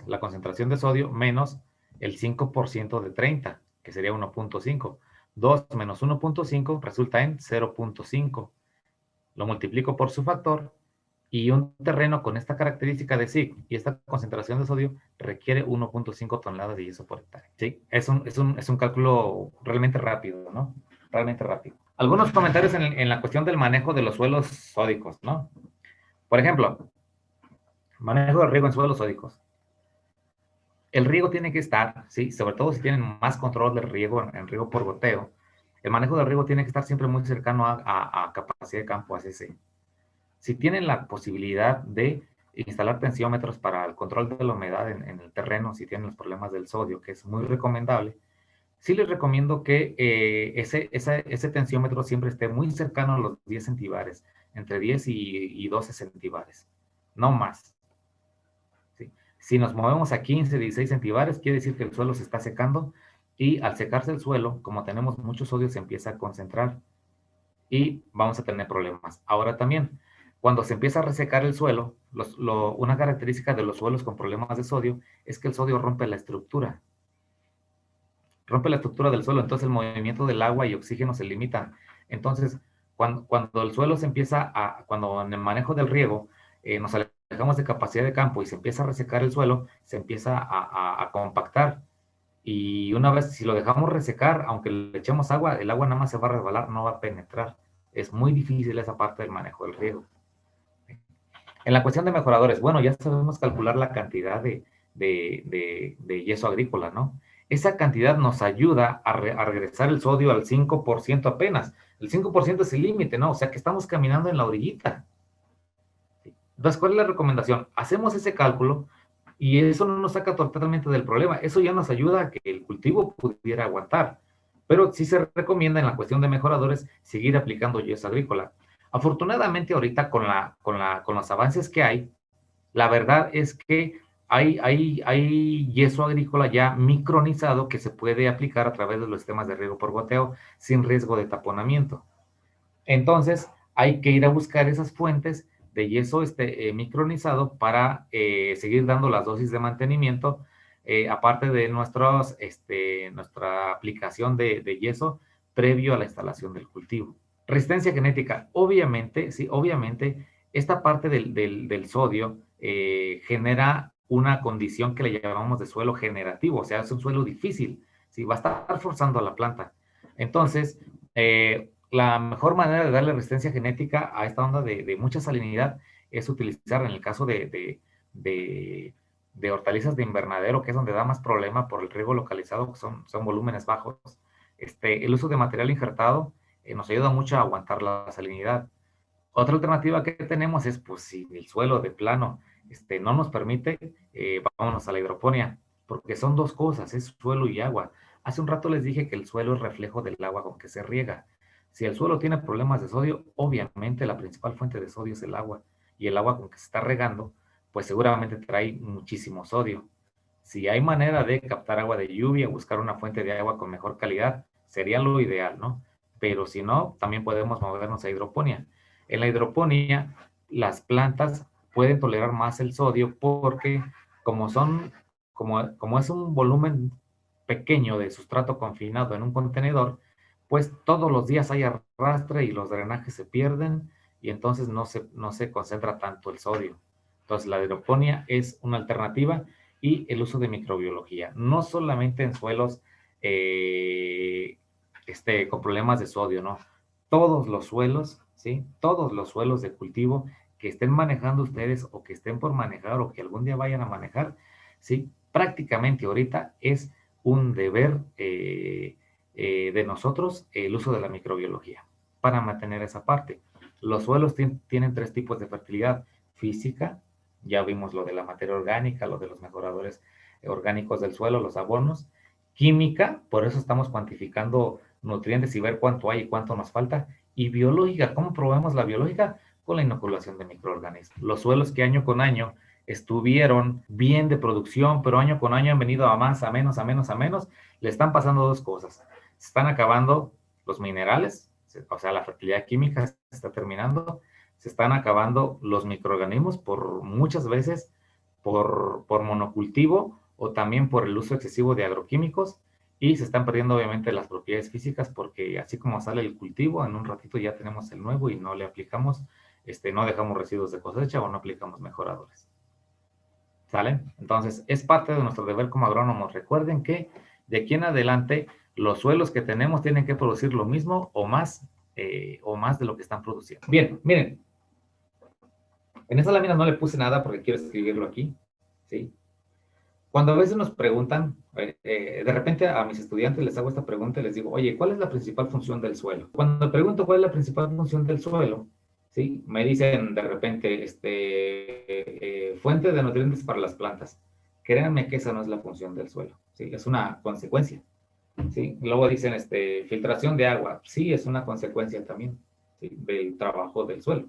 es la concentración de sodio menos el 5% de 30, que sería 1.5. 2 menos 1.5 resulta en 0.5. Lo multiplico por su factor y un terreno con esta característica de SIC y esta concentración de sodio requiere 1.5 toneladas de yeso por hectárea. ¿Sí? Es un cálculo realmente rápido, ¿no? Realmente rápido. Algunos comentarios en la cuestión del manejo de los suelos sódicos, ¿no? Por ejemplo, manejo del riego en suelos sódicos. El riego tiene que estar, ¿sí? Sobre todo si tienen más control del riego en riego por goteo, el manejo del riego tiene que estar siempre muy cercano a capacidad de campo, a CC. Si tienen la posibilidad de instalar tensiómetros para el control de la humedad en el terreno, si tienen los problemas del sodio, que es muy recomendable, sí les recomiendo que ese tensiómetro siempre esté muy cercano a los 10 centibares, entre 10 y 12 centibares, no más. ¿Sí? Si nos movemos a 15, 16 centibares, quiere decir que el suelo se está secando y al secarse el suelo, como tenemos mucho sodio, se empieza a concentrar y vamos a tener problemas. Ahora también, cuando se empieza a resecar el suelo, una característica de los suelos con problemas de sodio es que el sodio rompe la estructura. Rompe la estructura del suelo, entonces el movimiento del agua y oxígeno se limita. Entonces, cuando el suelo se empieza cuando en el manejo del riego nos alejamos de capacidad de campo y se empieza a resecar el suelo, se empieza a compactar. Y una vez, si lo dejamos resecar, aunque le echemos agua, el agua nada más se va a resbalar, no va a penetrar. Es muy difícil esa parte del manejo del riego. En la cuestión de mejoradores, bueno, ya sabemos calcular la cantidad de yeso agrícola, ¿no? Esa cantidad nos ayuda a regresar el sodio al 5% apenas. El 5% es el límite, ¿no? O sea que estamos caminando en la orillita. Entonces, ¿cuál es la recomendación? Hacemos ese cálculo y eso no nos saca totalmente del problema. Eso ya nos ayuda a que el cultivo pudiera aguantar. Pero sí se recomienda en la cuestión de mejoradores seguir aplicando yeso agrícola. Afortunadamente ahorita con los avances que hay, la verdad es que hay yeso agrícola ya micronizado que se puede aplicar a través de los sistemas de riego por goteo sin riesgo de taponamiento. Entonces, hay que ir a buscar esas fuentes de yeso micronizado para seguir dando las dosis de mantenimiento, aparte de nuestra aplicación de yeso previo a la instalación del cultivo. Resistencia genética, obviamente, sí, obviamente, esta parte del sodio genera una condición que le llamamos de suelo generativo, o sea, es un suelo difícil, ¿sí? Va a estar forzando a la planta. Entonces, la mejor manera de darle resistencia genética a esta onda de mucha salinidad es utilizar, en el caso de hortalizas de invernadero, que es donde da más problema por el riego localizado, que son volúmenes bajos, el uso de material injertado nos ayuda mucho a aguantar la salinidad. Otra alternativa que tenemos es, pues, si el suelo de plano no nos permite, vámonos a la hidroponía, porque son dos cosas, es suelo y agua. Hace un rato les dije que el suelo es reflejo del agua con que se riega. Si el suelo tiene problemas de sodio, obviamente la principal fuente de sodio es el agua, y el agua con que se está regando, pues seguramente trae muchísimo sodio. Si hay manera de captar agua de lluvia, buscar una fuente de agua con mejor calidad, sería lo ideal, ¿no? Pero si no, también podemos movernos a hidroponía. En la hidroponía, las plantas pueden tolerar más el sodio porque como es un volumen pequeño de sustrato confinado en un contenedor, pues todos los días hay arrastre y los drenajes se pierden y entonces no se concentra tanto el sodio. Entonces la hidroponía es una alternativa y el uso de microbiología, no solamente en suelos con problemas de sodio, ¿no? Todos los suelos, ¿sí? Todos los suelos de cultivo que estén manejando ustedes o que estén por manejar o que algún día vayan a manejar, ¿sí? Prácticamente ahorita es un deber de nosotros el uso de la microbiología para mantener esa parte. Los suelos tienen tres tipos de fertilidad: física, ya vimos lo de la materia orgánica, lo de los mejoradores orgánicos del suelo, los abonos; química, por eso estamos cuantificando nutrientes y ver cuánto hay y cuánto nos falta; y biológica, ¿cómo probamos la biológica? Con la inoculación de microorganismos. Los suelos que año con año estuvieron bien de producción, pero año con año han venido a más, a menos, a menos, a menos, le están pasando dos cosas. Se están acabando los minerales, o sea, la fertilidad química se está terminando, se están acabando los microorganismos por muchas veces por monocultivo o también por el uso excesivo de agroquímicos, y se están perdiendo obviamente las propiedades físicas porque así como sale el cultivo, en un ratito ya tenemos el nuevo y no le aplicamos, no dejamos residuos de cosecha o no aplicamos mejoradores. ¿Sale? Entonces, es parte de nuestro deber como agrónomos. Recuerden que de aquí en adelante los suelos que tenemos tienen que producir lo mismo o más de lo que están produciendo. Bien, miren. En esta lámina no le puse nada porque quiero escribirlo aquí, ¿sí? Cuando a veces nos preguntan, de repente a mis estudiantes les hago esta pregunta y les digo, oye, ¿cuál es la principal función del suelo? Cuando pregunto cuál es la principal función del suelo, ¿sí? Me dicen de repente, fuente de nutrientes para las plantas. Créanme que esa no es la función del suelo, ¿sí? Es una consecuencia, ¿sí? Luego dicen, filtración de agua. Sí, es una consecuencia también, ¿sí? Del trabajo del suelo,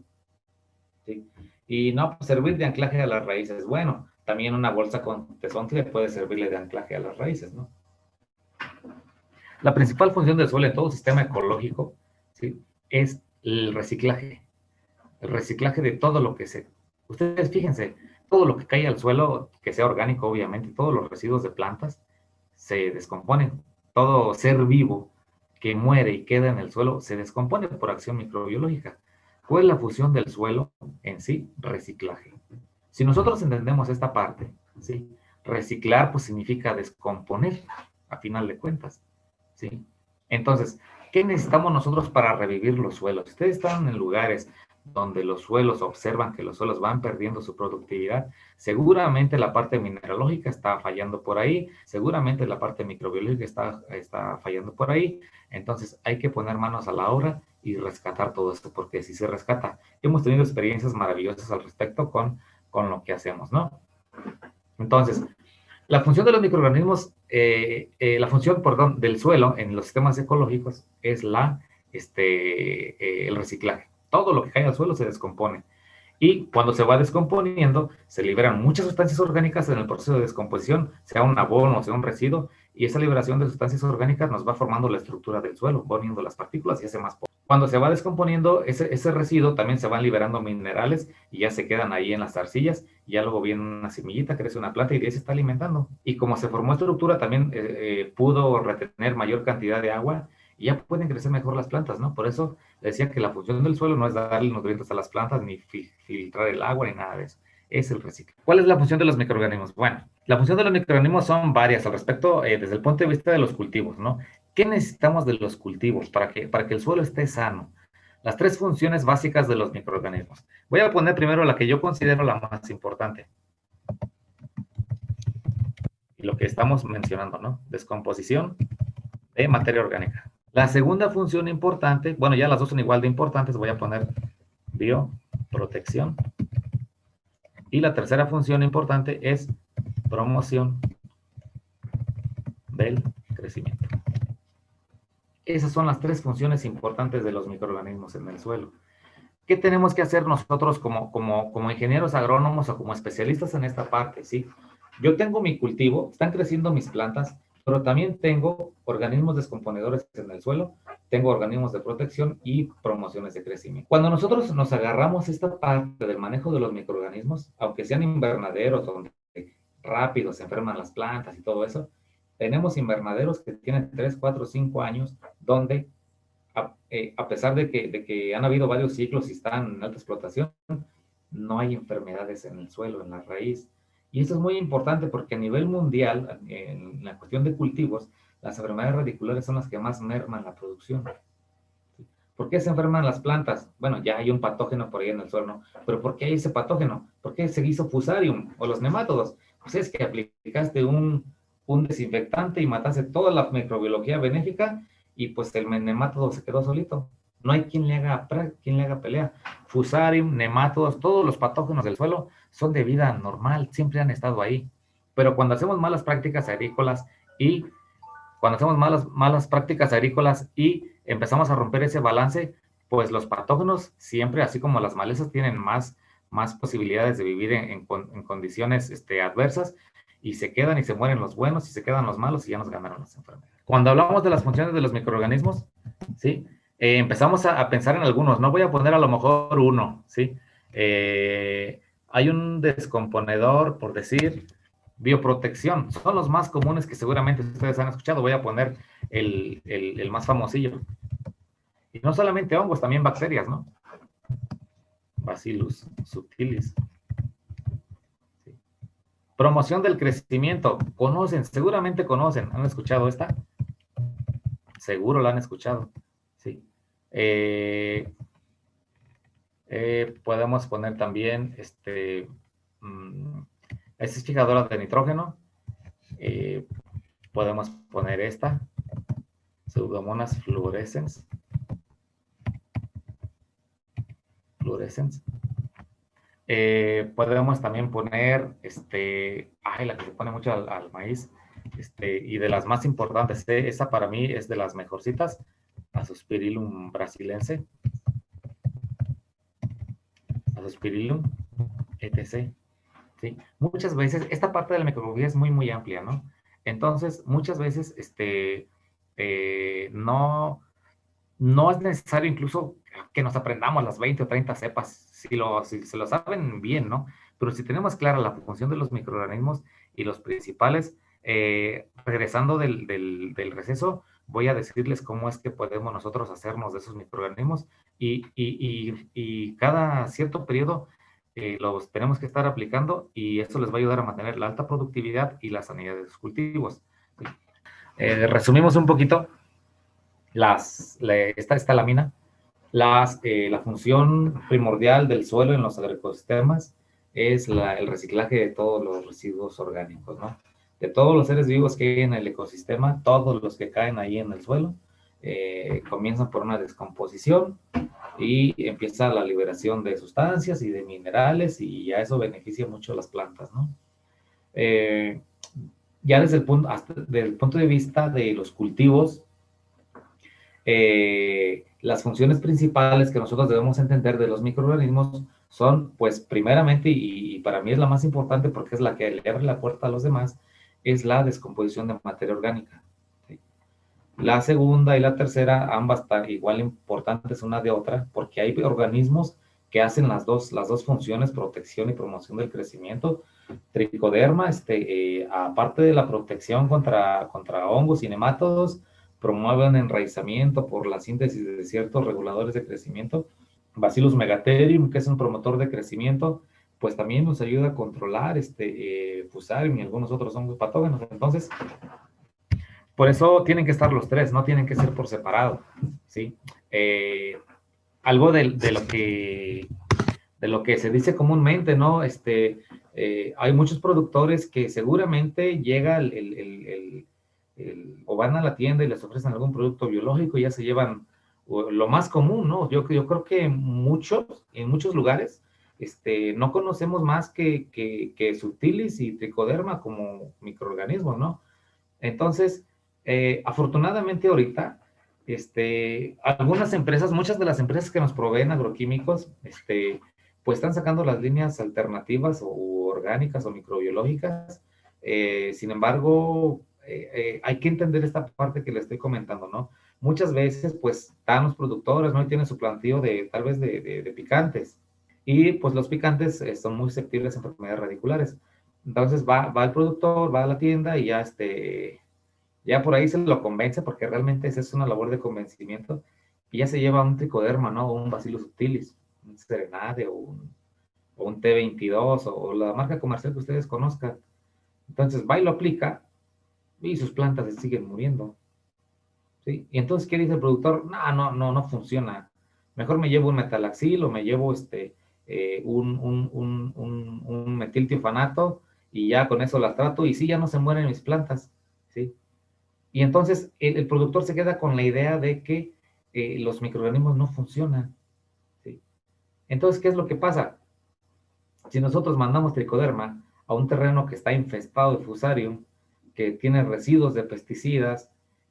¿sí? Y no, pues, servir de anclaje a las raíces. Bueno, también una bolsa con tezontle puede servirle de anclaje a las raíces, ¿no? La principal función del suelo en todo sistema ecológico, ¿sí? Es el reciclaje. El reciclaje de todo lo que se... Ustedes fíjense, todo lo que cae al suelo, que sea orgánico obviamente, todos los residuos de plantas se descomponen. Todo ser vivo que muere y queda en el suelo se descompone por acción microbiológica. ¿Cuál es la función del suelo en sí? Reciclaje. Si nosotros entendemos esta parte, ¿sí? Reciclar pues significa descomponer, a final de cuentas, ¿sí? Entonces, ¿qué necesitamos nosotros para revivir los suelos? Ustedes están en lugares donde los suelos observan que los suelos van perdiendo su productividad, seguramente la parte mineralógica está fallando por ahí, seguramente la parte microbiológica está fallando por ahí, entonces hay que poner manos a la obra y rescatar todo esto, porque si se rescata, hemos tenido experiencias maravillosas al respecto con lo que hacemos, ¿no? Entonces, la función de los microorganismos, la función, perdón, del suelo en los sistemas ecológicos es el reciclaje. Todo lo que cae al suelo se descompone. Y cuando se va descomponiendo, se liberan muchas sustancias orgánicas en el proceso de descomposición, sea un abono, sea un residuo, y esa liberación de sustancias orgánicas nos va formando la estructura del suelo, va uniendo las partículas y hace más polvo. Cuando se va descomponiendo ese residuo, también se van liberando minerales y ya se quedan ahí en las arcillas, y ya luego viene una semillita, crece una planta y de ahí se está alimentando. Y como se formó estructura, también pudo retener mayor cantidad de agua y ya pueden crecer mejor las plantas, ¿no? Por eso decía que la función del suelo no es darle nutrientes a las plantas, ni filtrar el agua, ni nada de eso. Es el reciclo. ¿Cuál es la función de los microorganismos? Bueno, la función de los microorganismos son varias al respecto desde el punto de vista de los cultivos, ¿no? ¿Qué necesitamos de los cultivos para que el suelo esté sano? Las tres funciones básicas de los microorganismos. Voy a poner primero la que yo considero la más importante. Y lo que estamos mencionando, ¿no? Descomposición de materia orgánica. La segunda función importante, bueno, ya las dos son igual de importantes, voy a poner bioprotección. Y la tercera función importante es promoción del crecimiento. Esas son las tres funciones importantes de los microorganismos en el suelo. ¿Qué tenemos que hacer nosotros como ingenieros agrónomos o como especialistas en esta parte? ¿Sí? Yo tengo mi cultivo, están creciendo mis plantas, pero también tengo organismos descomponedores en el suelo, tengo organismos de protección y promociones de crecimiento. Cuando nosotros nos agarramos esta parte del manejo de los microorganismos, aunque sean invernaderos donde rápido se enferman las plantas y todo eso, tenemos invernaderos que tienen 3, 4, 5 años donde a pesar de que han habido varios ciclos y están en alta explotación, no hay enfermedades en el suelo, en la raíz. Y esto es muy importante porque a nivel mundial, en la cuestión de cultivos, las enfermedades radiculares son las que más merman la producción. ¿Por qué se enferman las plantas? Bueno, ya hay un patógeno por ahí en el suelo, ¿no? Pero ¿por qué hay ese patógeno? ¿Por qué se hizo fusarium o los nemátodos? Pues es que aplicaste un desinfectante y mataste toda la microbiología benéfica y pues el nemátodo se quedó solito. No hay quien le haga pelea. Fusarium, nemátodos, todos los patógenos del suelo son de vida normal, siempre han estado ahí. Pero cuando hacemos malas prácticas agrícolas y empezamos a romper ese balance, pues los patógenos siempre, así como las malezas, tienen más posibilidades de vivir en condiciones adversas, y se quedan y se mueren los buenos y se quedan los malos y ya nos ganaron las enfermedades. Cuando hablamos de las funciones de los microorganismos, ¿sí? Empezamos a pensar en algunos, no voy a poner a lo mejor uno, ¿sí? hay un descomponedor, por decir, bioprotección. Son los más comunes que seguramente ustedes han escuchado. Voy a poner el más famosillo. Y no solamente hongos, también bacterias, ¿no? Bacillus subtilis. Sí. Promoción del crecimiento. ¿Conocen? Seguramente conocen. ¿Han escuchado esta? Seguro la han escuchado. Sí. Podemos poner también esta es fijadora de nitrógeno. Podemos poner esta, Pseudomonas fluorescens. Podemos también poner, la que se pone mucho al maíz, y de las más importantes, esa para mí es de las mejorcitas, Azospirillum brasilense, Azospirillum, etc. ¿Sí? Muchas veces, esta parte de la microbiología es muy, muy amplia, ¿no? Entonces, muchas veces, no es necesario incluso que nos aprendamos las 20 o 30 cepas, si se lo saben bien, ¿no? Pero si tenemos clara la función de los microorganismos y los principales, regresando del receso, voy a decirles cómo es que podemos nosotros hacernos de esos microorganismos y cada cierto periodo los tenemos que estar aplicando y esto les va a ayudar a mantener la alta productividad y la sanidad de sus cultivos. Resumimos un poquito esta lámina. La función primordial del suelo en los agroecosistemas es el reciclaje de todos los residuos orgánicos, ¿no? De todos los seres vivos que hay en el ecosistema, todos los que caen ahí en el suelo, comienzan por una descomposición y empieza la liberación de sustancias y de minerales y ya eso beneficia mucho a las plantas, ¿no? Ya desde el punto de vista de los cultivos, las funciones principales que nosotros debemos entender de los microorganismos son, pues, primeramente, y para mí es la más importante porque es la que le abre la puerta a los demás, es la descomposición de materia orgánica. ¿Sí? La segunda y la tercera, ambas están igual importantes una de otra, porque hay organismos que hacen las dos funciones, protección y promoción del crecimiento. Tricoderma, aparte de la protección contra hongos y nemátodos, promueve un enraizamiento por la síntesis de ciertos reguladores de crecimiento. Bacillus megatherium, que es un promotor de crecimiento, pues también nos ayuda a controlar Fusarium y algunos otros hongos patógenos. Entonces, por eso tienen que estar los tres, no tienen que ser por separado, ¿sí? Algo de lo que se dice comúnmente, ¿no? Hay muchos productores que seguramente llega o van a la tienda y les ofrecen algún producto biológico y ya se llevan lo más común, ¿no? Yo creo que en muchos lugares no conocemos más que Subtilis y Tricoderma como microorganismos, ¿no? Entonces, afortunadamente ahorita, algunas empresas, muchas de las empresas que nos proveen agroquímicos, pues están sacando las líneas alternativas o orgánicas o microbiológicas. Sin embargo, hay que entender esta parte que le estoy comentando, ¿no? Muchas veces, pues, están los productores, ¿no? Y tienen su plantío tal vez de picantes. Y, pues, los picantes son muy susceptibles a enfermedades radiculares. Entonces, va el productor, va a la tienda y ya por ahí se lo convence, porque realmente esa es una labor de convencimiento, y ya se lleva un tricoderma, ¿no? O un Bacillus subtilis, un Serenade o un T22 o la marca comercial que ustedes conozcan. Entonces va y lo aplica y sus plantas se siguen muriendo. ¿Sí? Y entonces, ¿qué dice el productor? No funciona. Mejor me llevo un metalaxil o me llevo un metiltiofanato y ya con eso las trato y sí, ya no se mueren mis plantas. ¿Sí? Y entonces el productor se queda con la idea de que los microorganismos no funcionan. ¿Sí? Entonces, ¿qué es lo que pasa? Si nosotros mandamos tricoderma a un terreno que está infestado de fusarium, que tiene residuos de pesticidas,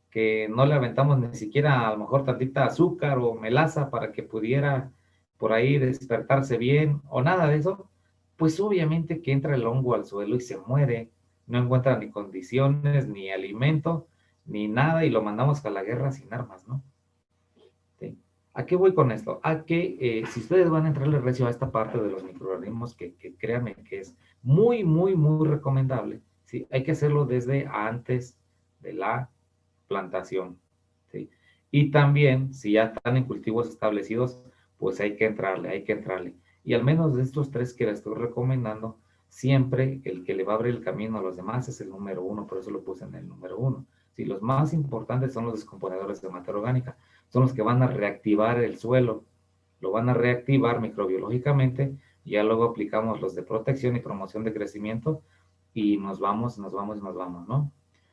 que no le aventamos ni siquiera a lo mejor tantita azúcar o melaza para que pudiera por ahí despertarse bien o nada de eso, pues obviamente que entra el hongo al suelo y se muere, no encuentra ni condiciones, ni alimento, ni nada y lo mandamos a la guerra sin armas, ¿no? ¿Sí? ¿A qué voy con esto? A que si ustedes van a entrarle recio a esta parte de los microorganismos, que créanme que es muy, muy, muy recomendable, ¿sí? Hay que hacerlo desde antes de la plantación, ¿sí? Y también, si ya están en cultivos establecidos, pues hay que entrarle, hay que entrarle. Y al menos de estos tres que les estoy recomendando, siempre el que le va a abrir el camino a los demás es el número uno, por eso lo puse en el número uno. Sí, los más importantes son los descomponedores de materia orgánica, son los que van a reactivar el suelo, lo van a reactivar microbiológicamente, y ya luego aplicamos los de protección y promoción de crecimiento, y nos vamos, ¿no?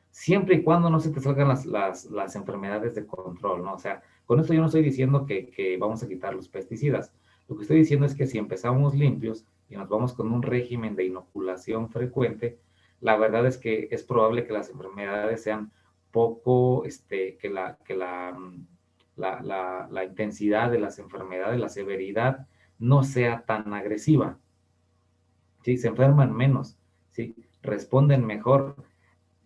Siempre y cuando no se te salgan las enfermedades de control, ¿no? O sea, con esto yo no estoy diciendo que vamos a quitar los pesticidas. Lo que estoy diciendo es que si empezamos limpios y nos vamos con un régimen de inoculación frecuente, la verdad es que es probable que las enfermedades sean poco, la intensidad de las enfermedades, la severidad, no sea tan agresiva, ¿sí? Se enferman menos, ¿sí? Responden mejor.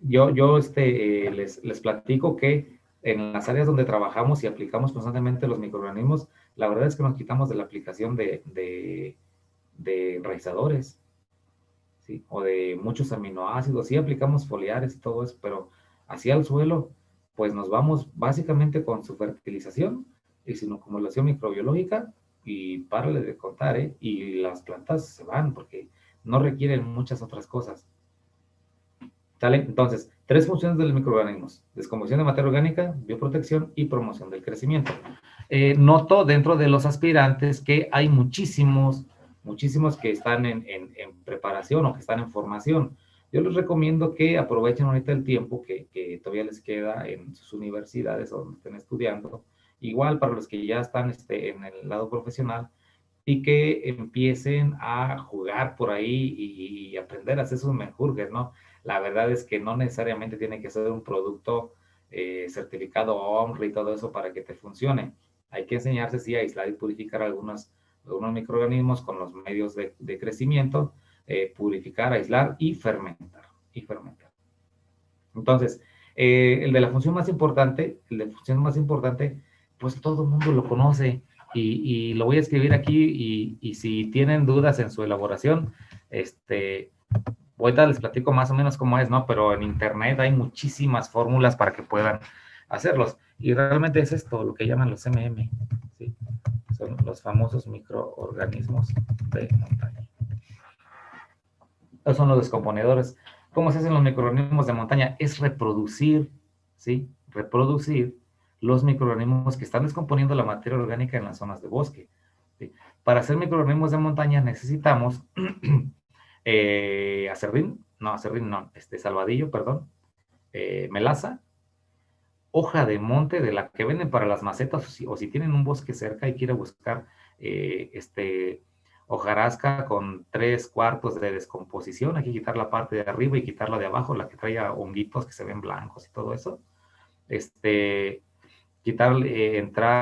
Les platico que en las áreas donde trabajamos y aplicamos constantemente los microorganismos, la verdad es que nos quitamos de la aplicación de enraizadores, ¿sí? O de muchos aminoácidos. Sí aplicamos foliares y todo eso, pero hacia el suelo, pues nos vamos básicamente con su fertilización y sin acumulación microbiológica, y párale de contar, ¿eh? Y las plantas se van porque no requieren muchas otras cosas. ¿Sale? Entonces, tres funciones de los microorganismos: descomposición de materia orgánica, bioprotección y promoción del crecimiento. Noto dentro de los aspirantes que hay muchísimos que están en preparación o que están en formación. Yo les recomiendo que aprovechen ahorita el tiempo que todavía les queda en sus universidades o donde estén estudiando, igual para los que ya están en el lado profesional, y que empiecen a jugar por ahí y aprender a hacer sus menjurjes, ¿no? La verdad es que no necesariamente tiene que ser un producto certificado OMRI y todo eso para que te funcione. Hay que enseñarse, sí, a aislar y purificar algunos microorganismos con los medios de crecimiento, purificar, aislar y fermentar. Entonces, el de función más importante, pues todo el mundo lo conoce, y lo voy a escribir aquí, y si tienen dudas en su elaboración, ahorita les platico más o menos cómo es, ¿no? Pero en internet hay muchísimas fórmulas para que puedan hacerlos, y realmente es esto lo que llaman los MM, ¿sí? Son los famosos microorganismos de montaña. Esos son los descomponedores. ¿Cómo se hacen los microorganismos de montaña? Es reproducir, ¿sí? Reproducir los microorganismos que están descomponiendo la materia orgánica en las zonas de bosque, ¿sí? Para hacer microorganismos de montaña necesitamos salvadillo, perdón, melaza, hoja de monte de la que venden para las macetas, o si tienen un bosque cerca y quiere buscar hojarasca con 3/4 de descomposición, hay que quitar la parte de arriba y quitar la de abajo, la que trae honguitos que se ven blancos y todo eso.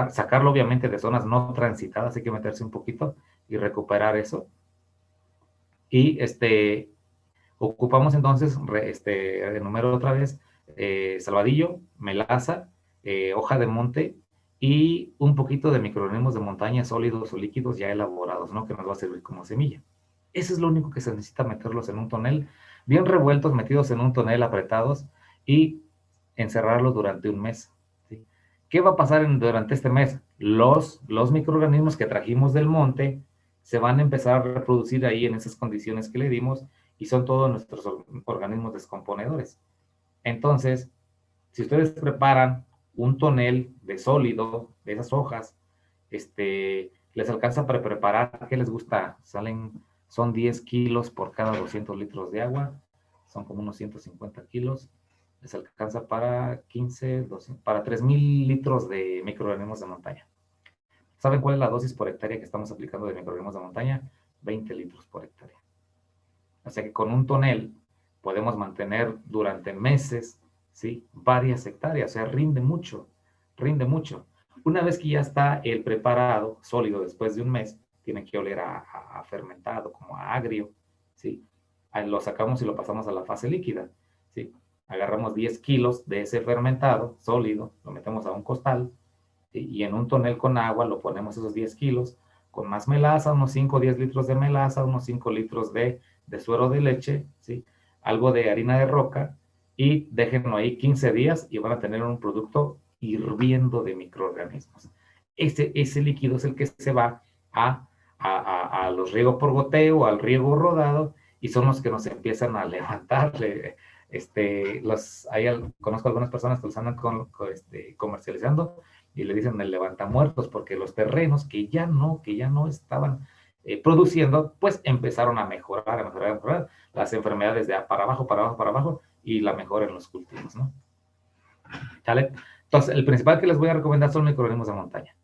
Sacarlo obviamente de zonas no transitadas, hay que meterse un poquito y recuperar eso. Y ocupamos entonces, enumero otra vez, salvadillo, melaza, hoja de monte y un poquito de microorganismos de montaña sólidos o líquidos ya elaborados, ¿no? Que nos va a servir como semilla. Eso es lo único que se necesita, meterlos en un tonel, bien revueltos, metidos en un tonel, apretados, y encerrarlos durante un mes, ¿sí? ¿Qué va a pasar durante este mes? Los microorganismos que trajimos del monte se van a empezar a reproducir ahí en esas condiciones que le dimos, y son todos nuestros organismos descomponedores. Entonces, si ustedes preparan un tonel de sólido de esas hojas, les alcanza para preparar, ¿qué les gusta? Son 10 kilos por cada 200 litros de agua, son como unos 150 kilos, les alcanza para 3,000 litros de microorganismos de montaña. ¿Saben cuál es la dosis por hectárea que estamos aplicando de microorganismos de montaña? 20 litros por hectárea. O sea que con un tonel podemos mantener durante meses, ¿sí? Varias hectáreas, o sea, rinde mucho, rinde mucho. Una vez que ya está el preparado sólido, después de un mes, tiene que oler a fermentado, como a agrio, ¿sí? Ahí lo sacamos y lo pasamos a la fase líquida, ¿sí? Agarramos 10 kilos de ese fermentado sólido, lo metemos a un costal, y en un tonel con agua lo ponemos esos 10 kilos, con más melaza, unos 5 o 10 litros de melaza, unos 5 litros de suero de leche, ¿sí? Algo de harina de roca, y déjenlo ahí 15 días y van a tener un producto hirviendo de microorganismos. Ese líquido es el que se va a los riegos por goteo, al riego rodado, y son los que nos empiezan a levantar. Conozco algunas personas que los andan comercializando y le dicen el levantamuertos, porque los terrenos que ya no estaban produciendo, pues empezaron a mejorar las enfermedades de para abajo, para abajo, para abajo, y la mejora en los cultivos, ¿no? ¿Sale? Entonces, el principal que les voy a recomendar son microorganismos de montaña.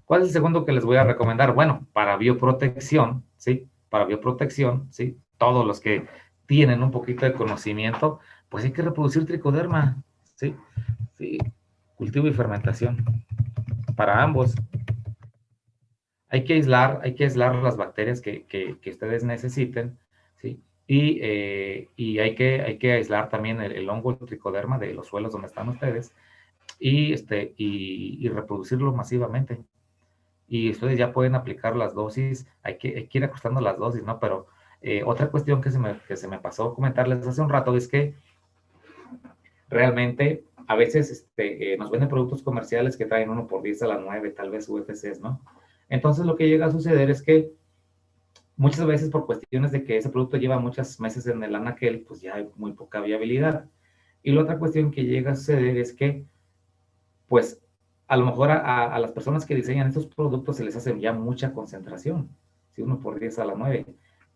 ¿Cuál es el segundo que les voy a recomendar? Bueno, para bioprotección, ¿sí? Para bioprotección, ¿sí? Todos los que tienen un poquito de conocimiento, pues hay que reproducir tricoderma, ¿sí? Sí, cultivo y fermentación. Para ambos. Hay que aislar las bacterias que ustedes necesiten, ¿sí? Y hay que aislar también el hongo, el tricoderma de los suelos donde están ustedes, y reproducirlo masivamente. Y ustedes ya pueden aplicar las dosis, hay que ir ajustando las dosis, ¿no? Pero otra cuestión que se me pasó comentarles hace un rato es que realmente a veces nos venden productos comerciales que traen 1 por 10 a la 9, tal vez UFCs, ¿no? Entonces lo que llega a suceder es que muchas veces por cuestiones de que ese producto lleva muchos meses en el anaquel, pues ya hay muy poca viabilidad. Y la otra cuestión que llega a suceder es que, pues, a lo mejor a las personas que diseñan estos productos se les hace ya mucha concentración, si 1 por 10 a la 9.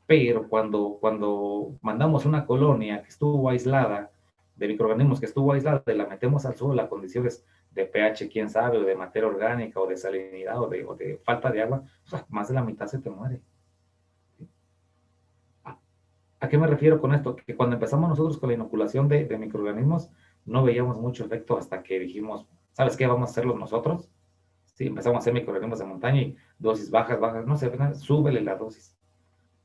Pero cuando mandamos una colonia que estuvo aislada, de microorganismos que estuvo aislada, y la metemos al suelo a condiciones de pH, quién sabe, o de materia orgánica, o de salinidad, o de falta de agua, pues, más de la mitad se te muere. ¿A qué me refiero con esto? Que cuando empezamos nosotros con la inoculación de microorganismos, no veíamos mucho efecto hasta que dijimos, ¿sabes qué? Vamos a hacerlo nosotros. Sí, empezamos a hacer microorganismos de montaña y dosis bajas, no sé, súbele la dosis.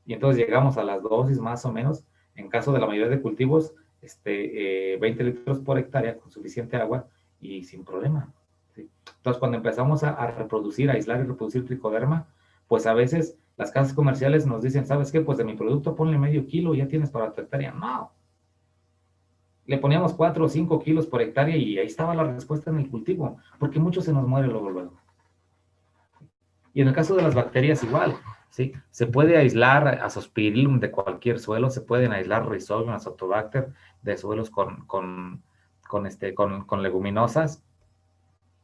Y entonces llegamos a las dosis más o menos, en caso de la mayoría de cultivos, 20 litros por hectárea con suficiente agua y sin problema. ¿Sí? Entonces, cuando empezamos a reproducir, a aislar y reproducir tricoderma, pues a veces las casas comerciales nos dicen, ¿sabes qué? Pues de mi producto ponle medio kilo y ya tienes para tu hectárea. No. Le poníamos 4 o 5 kilos por hectárea y ahí estaba la respuesta en el cultivo, porque mucho se nos muere luego. Y en el caso de las bacterias igual, ¿sí? Se puede aislar Azospirillum de cualquier suelo, se pueden aislar Rhizobium, Azotobacter de suelos con leguminosas.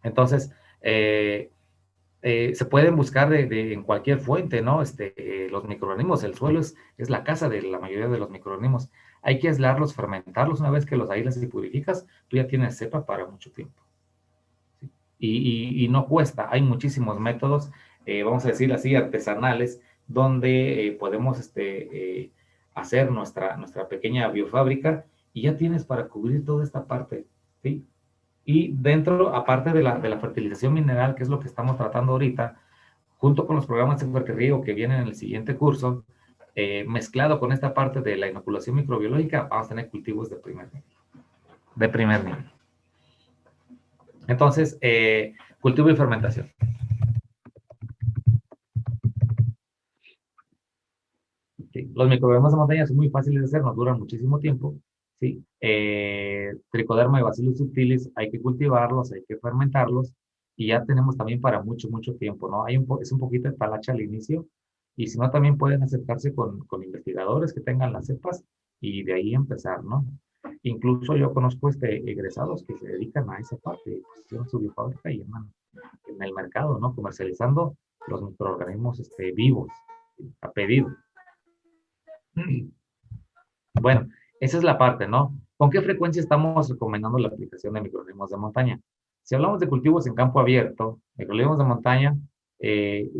Entonces, se pueden buscar en cualquier fuente, ¿no? Los microorganismos, el suelo es la casa de la mayoría de los microorganismos. Hay que aislarlos, fermentarlos. Una vez que los aíslas y purificas, tú ya tienes cepa para mucho tiempo. ¿Sí? Y no cuesta, hay muchísimos métodos, vamos a decir así, artesanales, donde podemos hacer nuestra pequeña biofábrica y ya tienes para cubrir toda esta parte, ¿sí? Y dentro, aparte de la fertilización mineral, que es lo que estamos tratando ahorita, junto con los programas de fertirriego que vienen en el siguiente curso, mezclado con esta parte de la inoculación microbiológica, vamos a tener cultivos de primer nivel. De primer nivel. Entonces, cultivo y fermentación. ¿Sí? Los microorganismos de montaña son muy fáciles de hacer, nos duran muchísimo tiempo. ¿Sí? Tricoderma y Bacillus subtilis hay que cultivarlos, hay que fermentarlos, y ya tenemos también para mucho, mucho tiempo, ¿no? Es un poquito de talacha al inicio, y si no, también pueden acercarse con investigadores que tengan las cepas y de ahí empezar, ¿no? Incluso yo conozco egresados que se dedican a esa parte, pues, tienen su biofábrica y andan en el mercado, ¿no? Comercializando los microorganismos vivos, a pedido. Bueno, esa es la parte, ¿no? ¿Con qué frecuencia estamos recomendando la aplicación de microorganismos de montaña? Si hablamos de cultivos en campo abierto, microorganismos de montaña,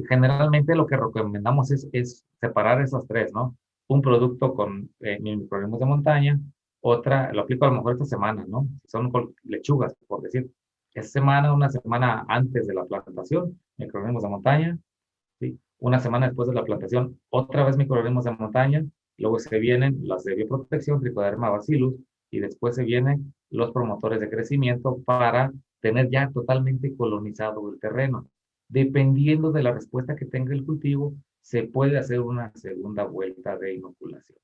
generalmente lo que recomendamos es separar esas tres, ¿no? Un producto con microorganismos de montaña, otra, lo aplico a lo mejor esta semana, ¿no? Si son lechugas, por decir. Esta semana, una semana antes de la plantación, microorganismos de montaña, ¿sí? Una semana después de la plantación, otra vez microorganismos de montaña, luego se vienen las de bioprotección, Trichoderma bacillus, y después se vienen los promotores de crecimiento para tener ya totalmente colonizado el terreno. Dependiendo de la respuesta que tenga el cultivo, se puede hacer una segunda vuelta de inoculación.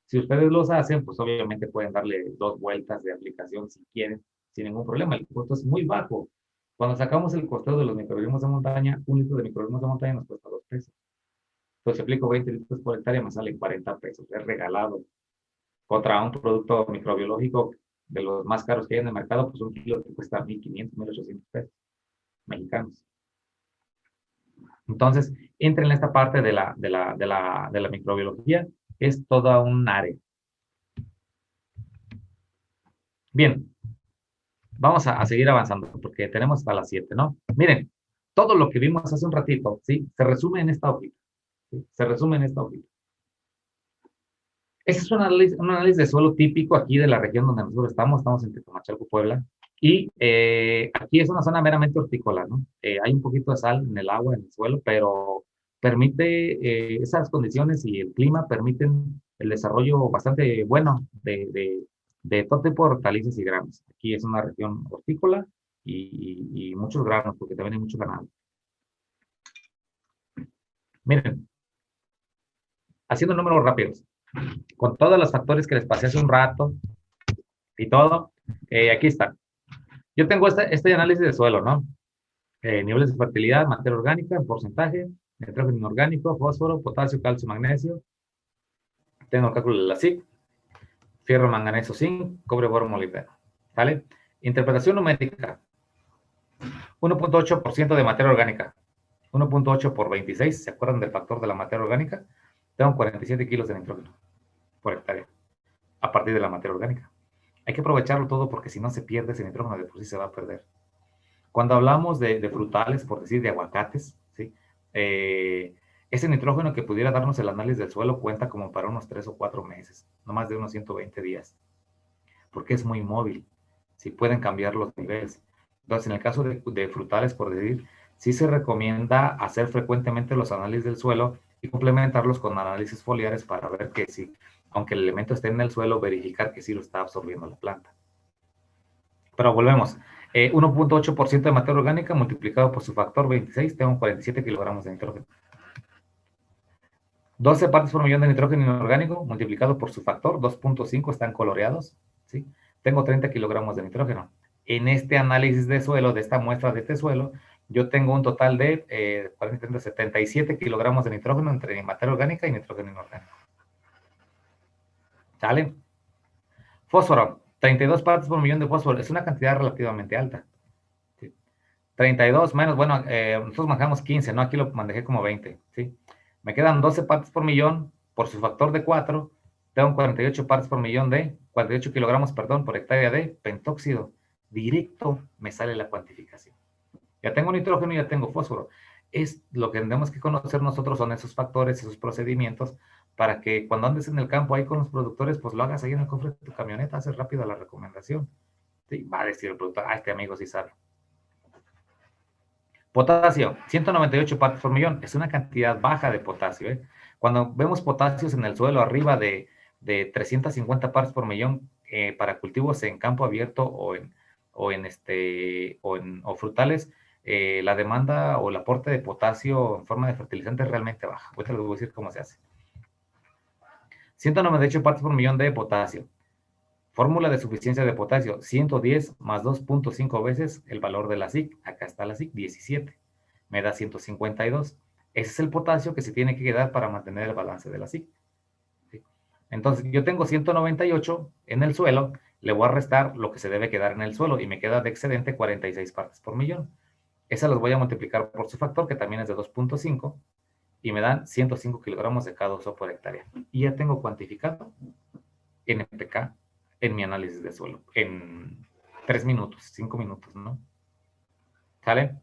Si ustedes los hacen, pues obviamente pueden darle 2 vueltas de aplicación si quieren, sin ningún problema. El costo es muy bajo. Cuando sacamos el costeo de los microorganismos de montaña, un litro de microorganismos de montaña nos cuesta 2 pesos. Entonces, si aplico 20 litros por hectárea, me sale 40 pesos. Es regalado. Contra un producto microbiológico de los más caros que hay en el mercado, pues un kilo te cuesta 1,500, 1,800 pesos mexicanos. Entonces, entra en esta parte de la microbiología, es toda un área. Bien, vamos a seguir avanzando porque tenemos hasta las 7, ¿no? Miren, todo lo que vimos hace un ratito, ¿sí? Se resume en esta hojita. ¿Sí? Se resume en esta hojita. Ese es un análisis de suelo típico aquí de la región donde nosotros estamos en Tecamachalco, Puebla. Y aquí es una zona meramente hortícola, ¿no? Hay un poquito de sal en el agua, en el suelo, pero permite, esas condiciones y el clima permiten el desarrollo bastante bueno de todo tipo de hortalizas y granos. Aquí es una región hortícola y muchos granos, porque también hay mucho ganado. Miren, haciendo números rápidos, con todos los factores que les pasé hace un rato y todo, aquí están. Yo tengo este análisis de suelo, ¿no? Niveles de fertilidad, materia orgánica en porcentaje, nitrógeno inorgánico, fósforo, potasio, calcio, magnesio. Tengo el cálculo de la SIC, fierro, manganeso, zinc, cobre, boro, molibdeno. ¿Vale? Interpretación numérica. 1.8% de materia orgánica. 1.8 por 26, ¿se acuerdan del factor de la materia orgánica? Tengo 47 kilos de nitrógeno por hectárea a partir de la materia orgánica. Hay que aprovecharlo todo porque si no se pierde ese nitrógeno, de por sí se va a perder. Cuando hablamos de frutales, por decir de aguacates, ¿sí? Ese nitrógeno que pudiera darnos el análisis del suelo cuenta como para unos 3 o 4 meses, no más de unos 120 días, porque es muy móvil, ¿sí? Pueden cambiar los niveles. Entonces, en el caso de frutales, por decir, sí se recomienda hacer frecuentemente los análisis del suelo y complementarlos con análisis foliares para ver que sí, aunque el elemento esté en el suelo, verificar que sí lo está absorbiendo la planta. Pero volvemos. 1.8% de materia orgánica multiplicado por su factor 26, tengo 47 kilogramos de nitrógeno. 12 partes por millón de nitrógeno inorgánico multiplicado por su factor 2.5, están coloreados, ¿sí? Tengo 30 kilogramos de nitrógeno. En este análisis de suelo, de esta muestra de este suelo, yo tengo un total de 77 kilogramos de nitrógeno entre materia orgánica y nitrógeno inorgánico. ¿Sale? Fósforo, 32 partes por millón de fósforo, es una cantidad relativamente alta. 32 menos, bueno, nosotros manejamos 15, ¿no? Aquí lo manejé como 20, ¿sí? Me quedan 12 partes por millón por su factor de 4, tengo 48 partes por millón 48 kilogramos, perdón, por hectárea de pentóxido. Directo me sale la cuantificación. Ya tengo nitrógeno y ya tengo fósforo. Es lo que tenemos que conocer nosotros, son esos factores, esos procedimientos, para que cuando andes en el campo ahí con los productores, pues lo hagas ahí en el cofre de tu camioneta, haces rápido la recomendación. ¿Sí? Va a decir el productor, este amigo sí sabe. Potasio, 198 partes por millón, es una cantidad baja de potasio. ¿eh? Cuando vemos potasios en el suelo arriba de 350 partes por millón para cultivos en campo abierto o frutales, la demanda o el aporte de potasio en forma de fertilizante es realmente baja. Ahorita les voy a decir cómo se hace. 198 partes por millón de potasio. Fórmula de suficiencia de potasio, 110 más 2.5 veces el valor de la SIC. Acá está la SIC, 17. Me da 152. Ese es el potasio que se tiene que quedar para mantener el balance de la SIC. ¿Sí? Entonces, yo tengo 198 en el suelo, le voy a restar lo que se debe quedar en el suelo y me queda de excedente 46 partes por millón. Esas las voy a multiplicar por su factor, que también es de 2.5, y me dan 105 kilogramos de K2O por hectárea. Y ya tengo cuantificado NPK en mi análisis de suelo, en 3 minutos, 5 minutos, ¿no? ¿Sale?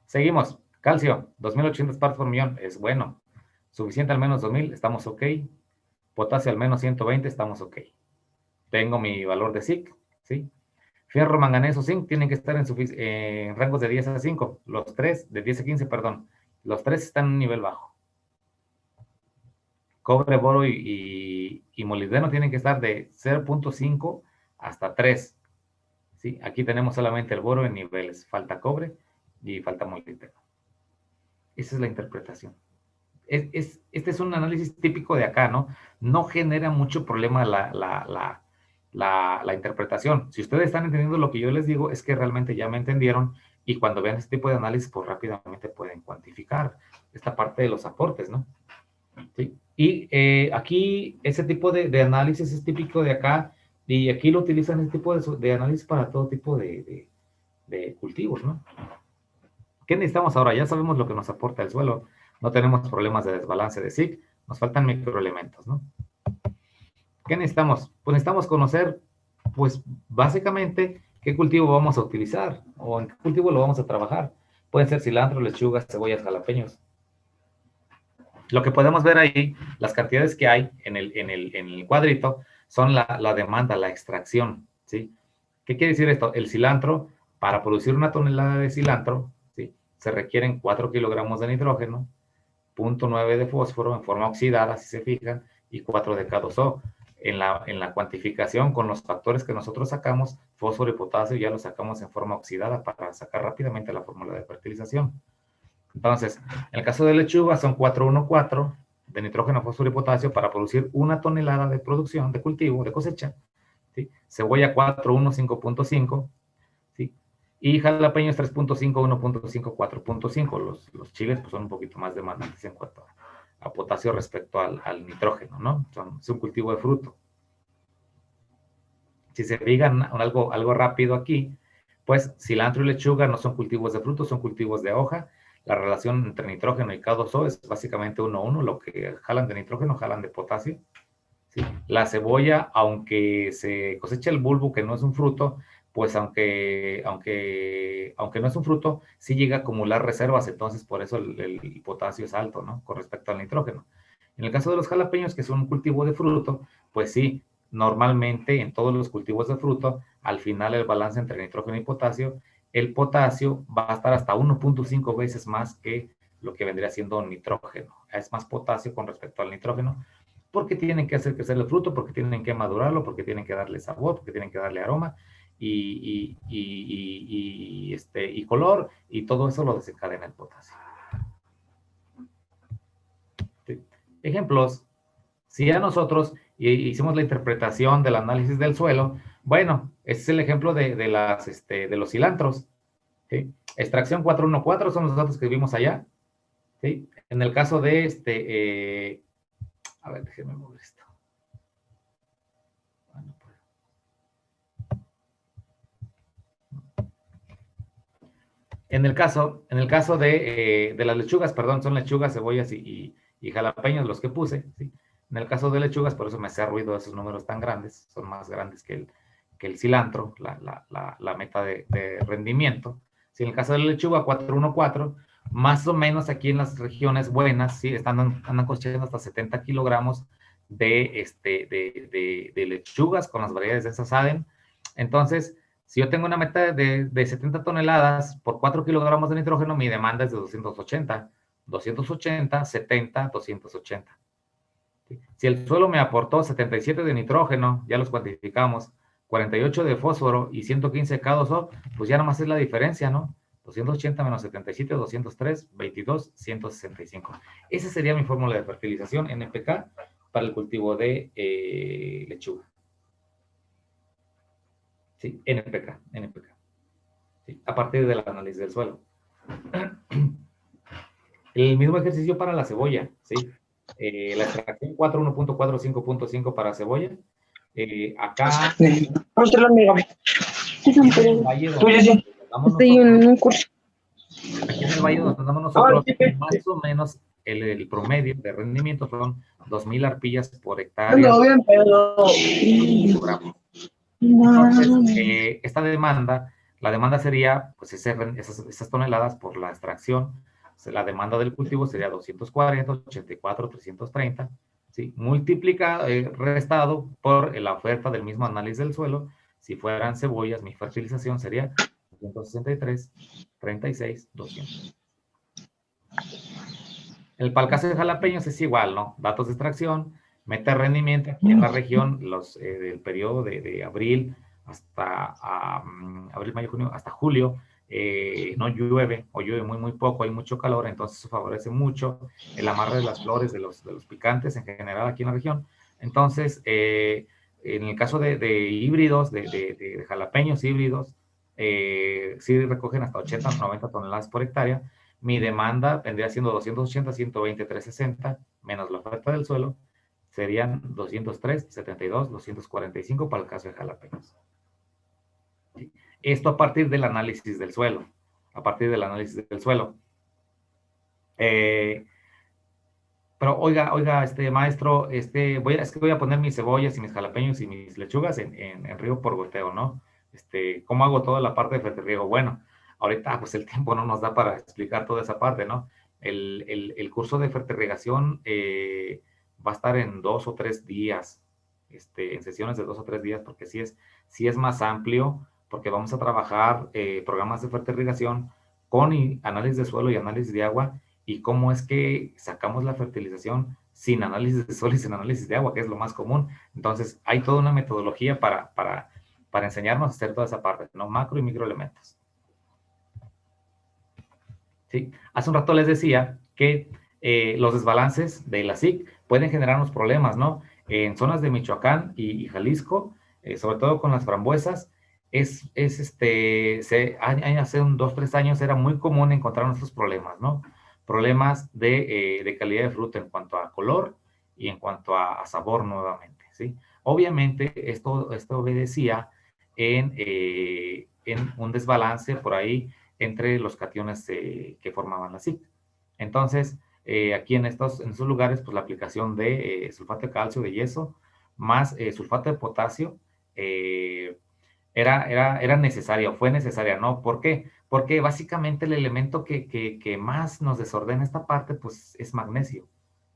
Seguimos. Calcio, 2.800 partes por millón, es bueno. Suficiente al menos 2.000, estamos ok. Potasio al menos 120, estamos ok. Tengo mi valor de SIC, ¿sí? Fierro, manganeso, zinc, tienen que estar en rangos de 10 a 5. Los tres, de 10 a 15, perdón. Los tres están en un nivel bajo. Cobre, boro y molibdeno tienen que estar de 0.5 hasta 3. ¿sí? Aquí tenemos solamente el boro en niveles, falta cobre y falta molibdeno. Esa es la interpretación. Este es un análisis típico de acá, ¿no? No genera mucho problema la interpretación. Si ustedes están entendiendo lo que yo les digo, es que realmente ya me entendieron y cuando vean este tipo de análisis, pues rápidamente pueden cuantificar esta parte de los aportes, ¿no? ¿Sí? Y aquí ese tipo de análisis es típico de acá y aquí lo utilizan este tipo de análisis para todo tipo de cultivos, ¿no? ¿Qué necesitamos ahora? Ya sabemos lo que nos aporta el suelo. No tenemos problemas de desbalance de SIC. Nos faltan microelementos, ¿no? ¿Qué necesitamos? Pues necesitamos conocer, pues, básicamente, qué cultivo vamos a utilizar o en qué cultivo lo vamos a trabajar. Pueden ser cilantro, lechugas, cebollas, jalapeños. Lo que podemos ver ahí, las cantidades que hay en el cuadrito, son la demanda, la extracción, ¿sí? ¿Qué quiere decir esto? El cilantro, para producir 1 tonelada de cilantro, ¿sí? Se requieren 4 kilogramos de nitrógeno, 0.9 de fósforo en forma oxidada, si se fijan, y 4 de K2O. En la cuantificación con los factores que nosotros sacamos, fósforo y potasio ya los sacamos en forma oxidada para sacar rápidamente la fórmula de fertilización. Entonces, en el caso de lechuga son 414 de nitrógeno, fósforo y potasio para producir 1 tonelada de producción, de cultivo, de cosecha. ¿Sí? Cebolla 415.5, ¿sí? Y jalapeños 3.5, 1.5, 4.5. Los chiles pues, son un poquito más demandantes en cuanto a potasio respecto al nitrógeno, ¿no? Es un cultivo de fruto. Si se fijan algo rápido aquí, pues cilantro y lechuga no son cultivos de frutos, son cultivos de hoja. La relación entre nitrógeno y K2O es básicamente 1:1, lo que jalan de nitrógeno, jalan de potasio. ¿Sí? La cebolla, aunque se cosecha el bulbo, que no es un fruto, pues aunque no es un fruto, sí llega a acumular reservas, entonces por eso el potasio es alto, ¿no? Con respecto al nitrógeno. En el caso de los jalapeños, que son un cultivo de fruto, pues sí, normalmente en todos los cultivos de fruto, al final el balance entre nitrógeno y potasio, el potasio va a estar hasta 1.5 veces más que lo que vendría siendo nitrógeno. Es más potasio con respecto al nitrógeno, porque tienen que hacer crecer el fruto, porque tienen que madurarlo, porque tienen que darle sabor, porque tienen que darle aroma y color, y todo eso lo desencadena el potasio. ¿Sí? Ejemplos. Si ya nosotros hicimos la interpretación del análisis del suelo, bueno, este es el ejemplo de los cilantros. ¿Sí? Extracción 414 son los datos que vimos allá. ¿Sí? En el caso de a ver, déjenme mover esto. En el caso de las lechugas, perdón, son lechugas, cebollas y jalapeños los que puse, ¿sí? En el caso de lechugas, por eso me hace ruido esos números tan grandes, son más grandes que el cilantro, la meta de rendimiento. Si en el caso de la lechuga, 414, más o menos aquí en las regiones buenas, ¿sí? Andan cosechando hasta 70 kilogramos de lechugas con las variedades de esas ADEN. Entonces, si yo tengo una meta de 70 toneladas por 4 kilogramos de nitrógeno, mi demanda es de 280. 280, 70, 280. Si el suelo me aportó 77 de nitrógeno, ya los cuantificamos, 48 de fósforo y 115 de K2O, pues ya nomás es la diferencia, ¿no? 280 menos 77, 203, 22, 165. Esa sería mi fórmula de fertilización NPK para el cultivo de lechuga. Sí, NPK. ¿Sí? A partir del análisis del suelo. El mismo ejercicio para la cebolla, ¿sí? La extracción 4, 1.4, 5.5 para cebolla. Acá en el valle donde andamos nosotros, aquí en el valle donde andamos nosotros, más o menos el promedio de rendimiento son 2,000 arpillas por hectárea. Entonces, esta demanda, la demanda sería, pues esas toneladas por la extracción, la demanda del cultivo sería 240, 84, 330, ¿sí? Restado por la oferta del mismo análisis del suelo. Si fueran cebollas, mi fertilización sería 263, 36, 200. Para el caso de jalapeños es igual, ¿no? Datos de extracción, meta de rendimiento aquí en la región, del periodo de abril hasta abril, mayo, junio, hasta julio, no llueve o llueve muy, muy poco, hay mucho calor, entonces eso favorece mucho el amarre de las flores de los picantes en general aquí en la región. Entonces, en el caso de híbridos, de jalapeños híbridos, sí recogen hasta 80 o 90 toneladas por hectárea. Mi demanda vendría siendo 280, 120, 360, menos la oferta del suelo, serían 203, 72, 245 para el caso de jalapeños. Esto a partir del análisis del suelo. A partir del análisis del suelo. Pero oiga, maestro, es que voy a poner mis cebollas y mis jalapeños y mis lechugas en riego por goteo, ¿no? ¿Cómo hago toda la parte de fertirriego? Bueno, ahorita pues el tiempo no nos da para explicar toda esa parte, ¿no? El curso de fertirrigación va a estar en 2 o 3 días, en sesiones de 2 o 3 días, porque sí es más amplio, porque vamos a trabajar programas de fertirrigación con análisis de suelo y análisis de agua, y cómo es que sacamos la fertilización sin análisis de suelo y sin análisis de agua, que es lo más común. Entonces, hay toda una metodología para enseñarnos a hacer toda esa parte, ¿no? Macro y microelementos. ¿Sí? Hace un rato les decía que los desbalances de la SIC pueden generarnos problemas, ¿no? En zonas de Michoacán y Jalisco, sobre todo con las frambuesas, hace 2 o 3 años era muy común encontrar estos problemas, ¿no? Problemas de calidad de fruta en cuanto a color y en cuanto a sabor nuevamente, ¿sí? Obviamente, esto obedecía en un desbalance por ahí entre los cationes que formaban la SIC. Entonces, aquí en estos lugares, pues la aplicación de sulfato de calcio, de yeso, más sulfato de potasio, era necesaria, o fue necesaria, ¿no? ¿Por qué? Porque básicamente el elemento que más nos desordena esta parte, pues es magnesio,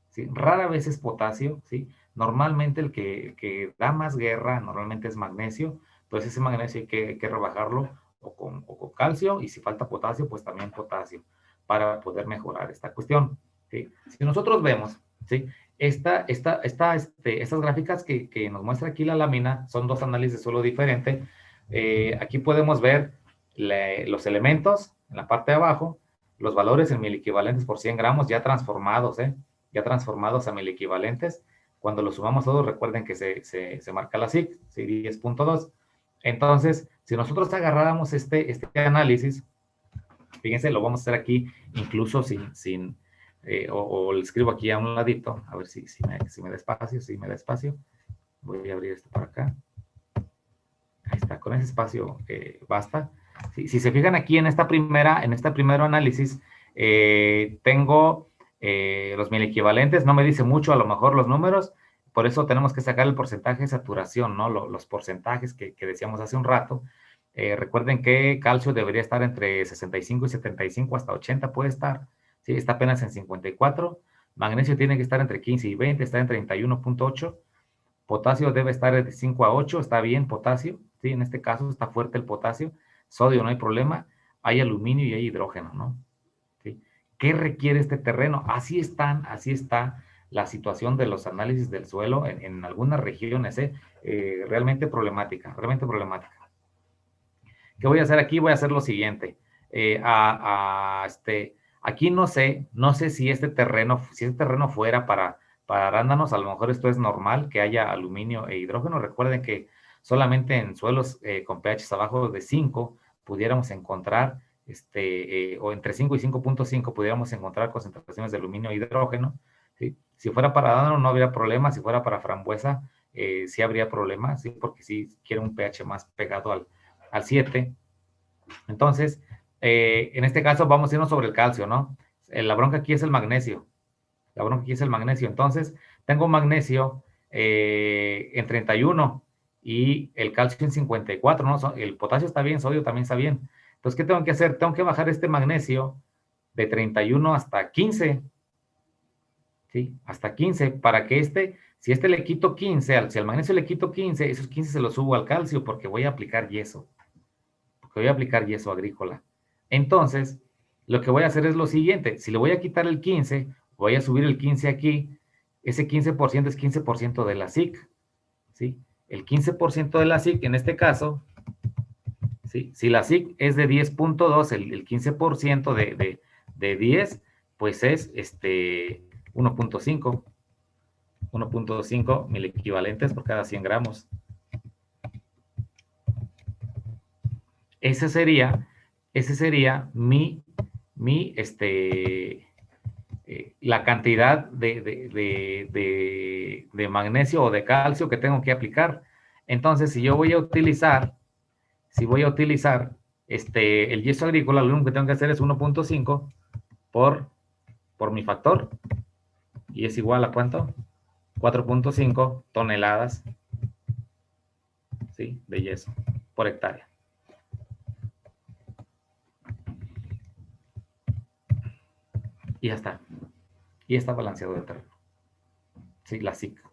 ¿sí? Rara vez es potasio, ¿sí? Normalmente el que da más guerra, normalmente es magnesio, entonces ese magnesio hay que rebajarlo o con calcio, y si falta potasio, pues también potasio, para poder mejorar esta cuestión, ¿sí? Si nosotros vemos, ¿sí? Estas gráficas que nos muestra aquí la lámina son 2 análisis de suelo diferentes. Aquí podemos ver los elementos en la parte de abajo, los valores en miliequivalentes por 100 gramos ya transformados, ya transformados a miliequivalentes. Cuando los sumamos todos, recuerden que se marca la SIC, 10.2. Entonces, si nosotros agarráramos este análisis, fíjense, lo vamos a hacer aquí, incluso o lo escribo aquí a un ladito, a ver si me da espacio, voy a abrir esto para acá. Ahí está, con ese espacio basta. Si se fijan aquí en este primero análisis, tengo los miliequivalentes, no me dice mucho a lo mejor los números, por eso tenemos que sacar el porcentaje de saturación, ¿no? Los porcentajes que decíamos hace un rato. Recuerden que calcio debería estar entre 65 y 75, hasta 80 puede estar, ¿sí? Está apenas en 54. Magnesio tiene que estar entre 15 y 20, está en 31.8. Potasio debe estar de 5 a 8, está bien potasio, ¿sí? En este caso está fuerte el potasio. Sodio no hay problema, hay aluminio y hay hidrógeno, ¿no? ¿Sí? ¿Qué requiere este terreno? Así está la situación de los análisis del suelo en algunas regiones, realmente problemática, realmente problemática. ¿Qué voy a hacer aquí? Voy a hacer lo siguiente. Aquí no sé si este terreno fuera para arándanos, a lo mejor esto es normal, que haya aluminio e hidrógeno. Recuerden que solamente en suelos con pH abajo de 5 pudiéramos encontrar, o entre 5 y 5.5 pudiéramos encontrar concentraciones de aluminio e hidrógeno, ¿sí? Si fuera para arándano no habría problema, si fuera para frambuesa sí habría problema, ¿sí? Porque sí quiere un pH más pegado al 7. Entonces, en este caso vamos a irnos sobre el calcio, ¿no? La bronca aquí es el magnesio. Entonces, tengo magnesio en 31 y el calcio en 54, ¿no? El potasio está bien, sodio también está bien. Entonces, ¿qué tengo que hacer? Tengo que bajar este magnesio de 31 hasta 15, ¿sí? Hasta 15, para que si le quito 15, si al magnesio le quito 15, esos 15 se los subo al calcio porque voy a aplicar yeso. Agrícola. Entonces, lo que voy a hacer es lo siguiente. Si le voy a quitar el 15, voy a subir el 15 aquí. Ese 15% es 15% de la SIC, ¿sí? el 15% de la SIC, en este caso, ¿sí? Si la SIC es de 10.2, el 15% de 10, pues es 1.5. 1.5 mil equivalentes por cada 100 gramos. Ese sería la cantidad de magnesio o de calcio que tengo que aplicar. Entonces, si voy a utilizar el yeso agrícola, lo único que tengo que hacer es 1.5 por mi factor, y es igual a ¿cuánto? 4.5 toneladas, ¿sí?, de yeso por hectárea. Y ya está. Y está balanceado de terreno. Sí, la SIC.